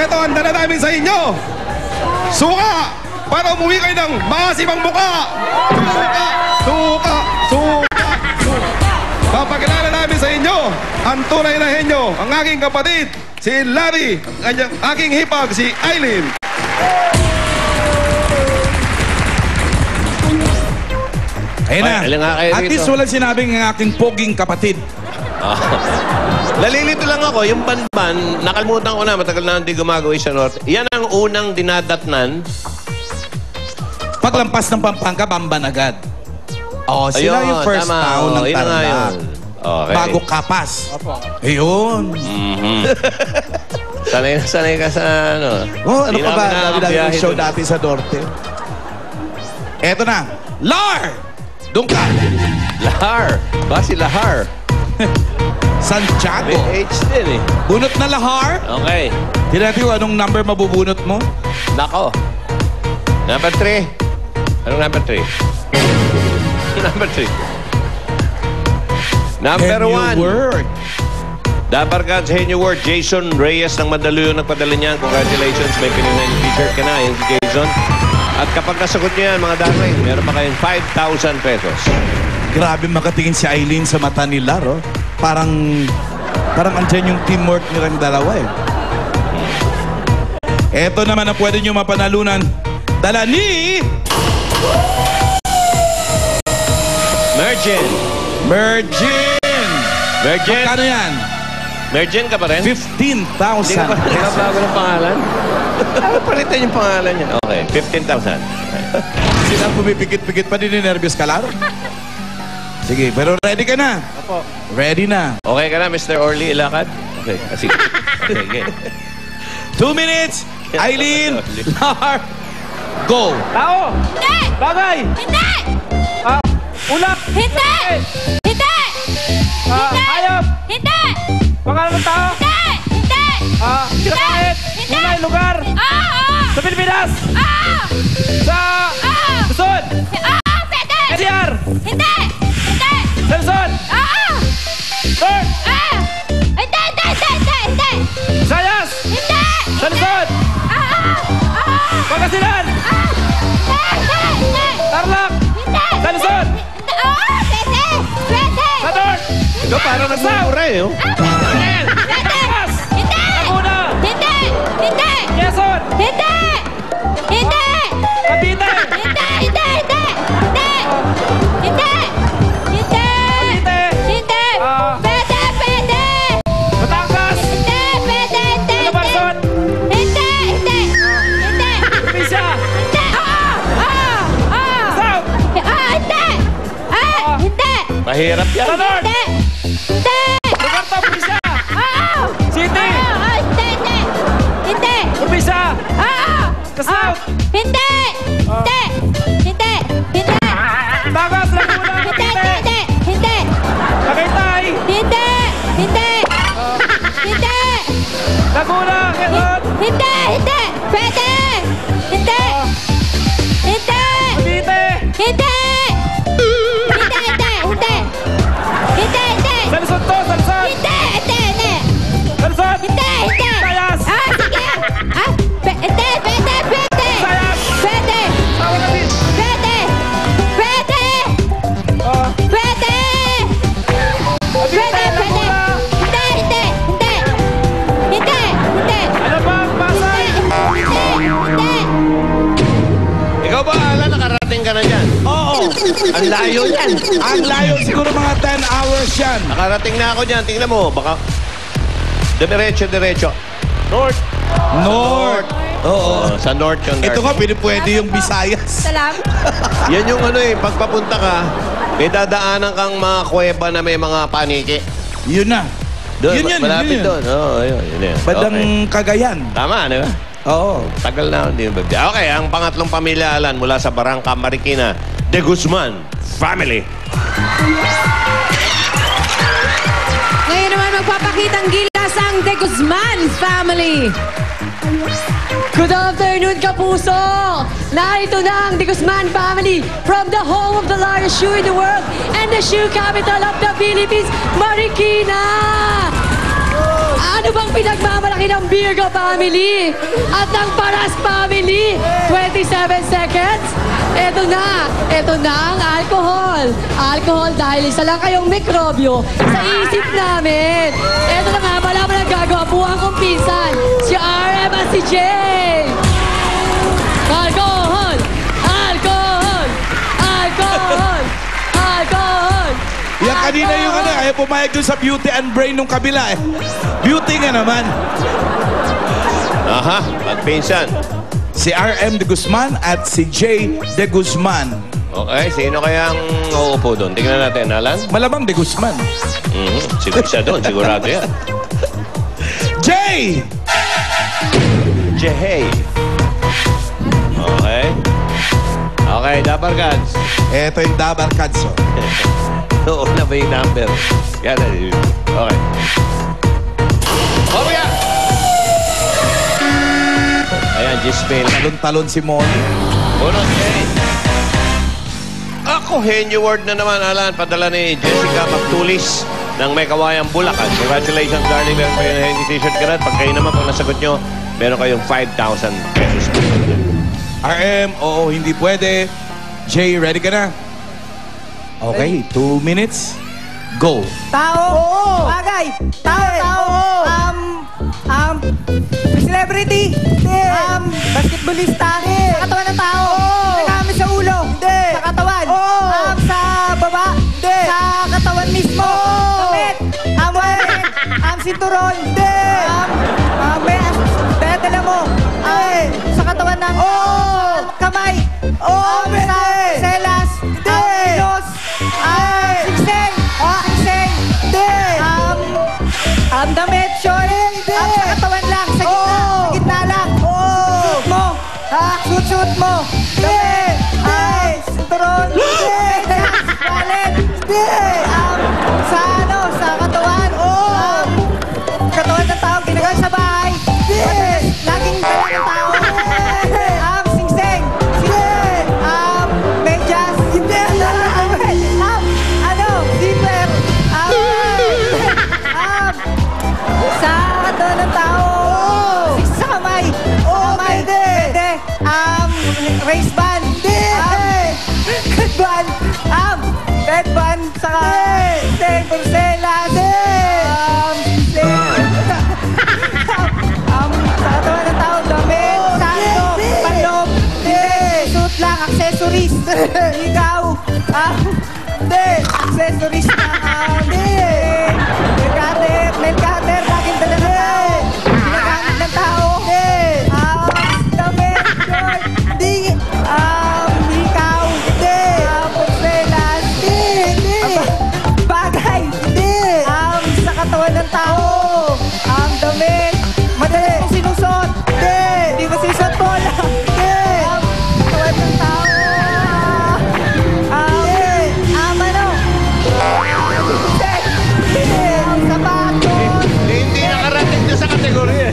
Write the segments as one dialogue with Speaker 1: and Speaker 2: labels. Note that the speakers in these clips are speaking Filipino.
Speaker 1: Eto, handa na namin sa inyo. Suka! Para umuwi kayo ng masimang muka! Suka! Suka! Suka! Suka! Papakilala namin sa inyo ang tunay na henyo, ang aking kapatid, si Larry, ang aking hipag, si Aileen.
Speaker 2: Ayun na. At least walang sinabing ang aking poging kapatid.
Speaker 3: Nalilito lang ako, yung banban, nakalimutan ko na, matagal na hindi gumagawa sa Norte. Yan ang unang dinadatnan.
Speaker 2: Paglampas ng Pampanga, Bamban agad. Oh, sila yung first town ng Tarlac.
Speaker 3: Okay.
Speaker 2: Bago Kapas. Ayun.
Speaker 3: Sanay ka sa ano.
Speaker 2: Oh, ano pa ba? Dami yung show dati sa Norte. Eto na. Lar! Doon ka.
Speaker 3: Lahar. Ba si Lahar?
Speaker 2: Santiago.
Speaker 3: May H din eh.
Speaker 2: Bunot na Lahar?
Speaker 3: Okay.
Speaker 2: Tinati ko, anong number mabubunot mo?
Speaker 3: Nako. Number 3. Anong number 3? Number 3. Number 1.
Speaker 2: Word.
Speaker 3: Dabarkad sa Henyo Word, Jason Reyes ng Mandaluyong nagpadala niyan. Congratulations, may pinunay ng t-shirt ka na. Yan si Jason. At kapag nasagot niyo yan, mga darling, meron pa kayong 5,000 pesos.
Speaker 2: Grabe makatingin si Aileen sa mata ni Laro. Parang andyan yung teamwork nilang dalawa eh. Eto naman ang pwede nyo mapanalunan. Dala ni...
Speaker 3: Mergin.
Speaker 2: Magkano yan?
Speaker 3: Mergin ka pa rin?
Speaker 2: 15,000.
Speaker 3: Hindi ka bago ng pangalan? Palitan yung pangalan niya. Okay, 15,000.
Speaker 2: Sila pumipikit-pikit pa din, nervous ka, Laro? Sige, pero ready ka na?
Speaker 4: Opo.
Speaker 2: Ready na.
Speaker 3: Okay ka na, Mr. Orly Ilacad? Okay, sige. Okay.
Speaker 2: 2 minutes. Aileen, Lar, go.
Speaker 4: Tao!
Speaker 5: Hindi!
Speaker 4: Bagay!
Speaker 5: Hindi!
Speaker 4: Ulap!
Speaker 5: Hindi! Hindi! Hindi!
Speaker 4: Hayop!
Speaker 5: Hindi!
Speaker 4: Pangalan ng tao?
Speaker 5: Hindi! Hindi!
Speaker 4: Sinakahit!
Speaker 5: Hindi!
Speaker 4: Unay lugar!
Speaker 5: Oo!
Speaker 4: Sa Pilipinas!
Speaker 5: Oo!
Speaker 4: Sa Luzon!
Speaker 5: Oo! Pwede!
Speaker 4: NCR!
Speaker 5: Hindi! Hindi!
Speaker 4: Sa Luzon!
Speaker 5: Oo!
Speaker 4: North!
Speaker 5: Hindi! Hindi!
Speaker 4: Visayas!
Speaker 5: Hindi!
Speaker 4: Sa Luzon! Pangasinan!
Speaker 5: Hindi!
Speaker 4: Tarlac!
Speaker 5: Hindi!
Speaker 4: Sa Luzon!
Speaker 5: Oo! Pwede! Pwede!
Speaker 4: Sa North!
Speaker 3: Ito parang nagmumura eh. Oh.
Speaker 5: Pwede! Hindi!
Speaker 4: Laguna!
Speaker 5: Hindi! Hindi!
Speaker 4: Quezon!
Speaker 5: Hindi! Hindi!
Speaker 4: Cavite!
Speaker 5: Hindi! Hindi! Hindi! Hindi! Hindi!
Speaker 4: Cavite!
Speaker 5: Hindi! Pwede! Pwede!
Speaker 4: Batangas!
Speaker 5: Hindi! Pwede! Hindi!
Speaker 4: Calabarzon!
Speaker 5: Hindi! Hindi! Hindi!
Speaker 4: Provincia!
Speaker 5: Hindi!
Speaker 4: South!
Speaker 5: Hindi! Hindi!
Speaker 3: Mahirap yan.
Speaker 4: Sa North!
Speaker 5: Hindi! Hindi!
Speaker 4: Lugar to, probinsya! City!
Speaker 5: Hindi! Hindi!
Speaker 4: Probinsya!
Speaker 5: Oo!
Speaker 4: Sa South!
Speaker 5: Hindi! Hindi! Hindi! Hindi!
Speaker 4: Batangas! Laguna!
Speaker 5: Hindi!
Speaker 4: Cavite!
Speaker 5: Hindi! Hindi!
Speaker 4: Tagaytay!
Speaker 5: Hindi! Hindi! Hindi!
Speaker 4: Laguna! Quezon!
Speaker 5: Hindi! Hindi! Pwede! Hindi! Hindi!
Speaker 4: Cavite!
Speaker 5: Hindi! Hindi! Hindi! Hindi! Hindi!
Speaker 4: Sa Luzon to! Sa Luzon!
Speaker 5: Hindi! Hindi!
Speaker 4: Sa Luzon!
Speaker 5: Hindi! Hindi!
Speaker 4: Visayas!
Speaker 5: Sige! Hindi! Pwede! Pwede!
Speaker 4: Visayas!
Speaker 5: Pwede!
Speaker 4: Tawag natin!
Speaker 5: Pwede! Pwede! Pwede! Pwede! Pwede! Hindi! Hindi! Hindi! Hindi! Hindi!
Speaker 4: Alabang! Pasay!
Speaker 5: Hindi!
Speaker 3: Ikaw ba, Alan, nakarating ka na dyan?
Speaker 2: Oo.
Speaker 3: Ang layo yan.
Speaker 2: Ang layo, siguro mga 10 hours yan.
Speaker 3: Nakarating na ako dyan. Tingnan mo, baka... Diretso. North.
Speaker 2: North. Oo.
Speaker 3: Sa North yung
Speaker 2: Ito nga, pinipwede yung Visayas.
Speaker 5: Salamat.
Speaker 3: Yan yung ano eh, pagpapunta ka, may dadaanan kang mga kuweba na may mga paniki.
Speaker 2: Yun na.
Speaker 3: Doon,
Speaker 2: Yun.
Speaker 3: malapit doon. Oo, yun yan.
Speaker 2: Bandang
Speaker 3: Okay.
Speaker 2: Cagayan.
Speaker 3: Tama, di ba?
Speaker 2: Oo.
Speaker 3: Tagal na hindi ba? Okay, ang pangatlong pamilya, Alan, mula sa Barangka Marikina, De Guzman Family.
Speaker 6: Ngayon naman magpapakitang gilas ang De Guzman Family. Good afternoon, kapuso! Narito na ang De Guzman Family from the home of the largest shoe in the world and the shoe capital of the Philippines, Marikina! Ano bang pinagmamalaki ng Virgo family at ng Paras family? 27 seconds. Ito na ang alcohol. Alcohol dahil isa lang kayong mikrobyo sa isip namin. Ito na nga, malaman ang gagawa po ang kong pinsan, si RM at si Jay. Alcohol! Alcohol! Alcohol! Alcohol!
Speaker 2: Yan kanina yung ano, ayaw pumayag dun sa beauty and brain nung kabila eh. Beauty nga naman.
Speaker 3: Aha, magpinsan.
Speaker 2: Si RM de Guzman at si Jay de Guzman.
Speaker 3: Okay, sino kaya ang uupo doon? Tingnan natin, Alan.
Speaker 2: Malamang de Guzman.
Speaker 3: Siguro siya doon, sigurado yan.
Speaker 2: Jay!
Speaker 3: Jehey. Okay. Okay, Dapper Gods.
Speaker 2: Eto yung Dabar Kadso.
Speaker 3: Oo na ba yung number? Yan na. Okay. Oh, yeah! Ayan, Gismail.
Speaker 2: Talon-talon si Molly.
Speaker 3: Uno, Jay. Ako, Henyo Word na naman, Alan. Padala ni Jessica Magtulis ng May Kawayang Bulacan. Congratulations, darling. Meron kayo na hindi t-shirt ka rin. Pag kayo naman, pag nasagot nyo, meron kayong 5,000 pesos.
Speaker 2: RM, oo, hindi pwede. Jay, ready ka na? Okay, 2 minutes. Go.
Speaker 7: Tao. Bagay. Tao. Celebrity. Basketballista. Sa katawan ng tao. Nagamit sa ulo. Sa katawan. Sa baba. Sa katawan mismo. Damit. Wallet. Sinturon. Dala mo. Sa katawan ng kamay. Sa selas. Kilos. Singseng. Singseng. Damit. Short. Sa katawan lang. Sa gitna lang. Suit mo. Suit mo. Damit. Sinturon. Wallet. Sa katawan. Katawan ng tao. Ginagawa sa bahay. Laging dala ng tao. Singseng. Medyas. Zipper. Sa katawan ng tao. Sa kamay. Pwede. Race band. Headband. Headband. Saka porcelas. Sa katawan ng tao, damit, sando, panloob, suit lang, accessories. Ikaw, accessories lang. Nail cutter, laging dala ng tao. Ginagamit ng tao. Damit, short, ikaw, porcelas, bagay, sa katawan ng tao, damit, madali mong sinusot. Hindi mo sinusot bola. Katawan ng tao. Sapatos.
Speaker 3: Hindi nakarating na sa kategorya.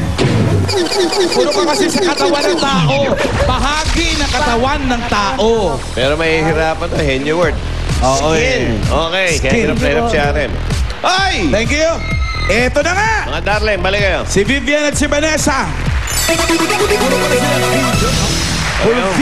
Speaker 2: Puro ka kasi sa katawan ng tao. Bahagi ng katawan ng tao.
Speaker 3: Pero may hirapan to, Henyo Word.
Speaker 2: Oo,
Speaker 3: Skin. Okay, kaya
Speaker 2: Skin.
Speaker 3: hirap na hirap si RM. Ay!
Speaker 2: Thank you. Eto na nga.
Speaker 3: Mga darling, balik kayo.
Speaker 2: Si Vivian at si Vanessa.
Speaker 3: Ayun,
Speaker 2: V.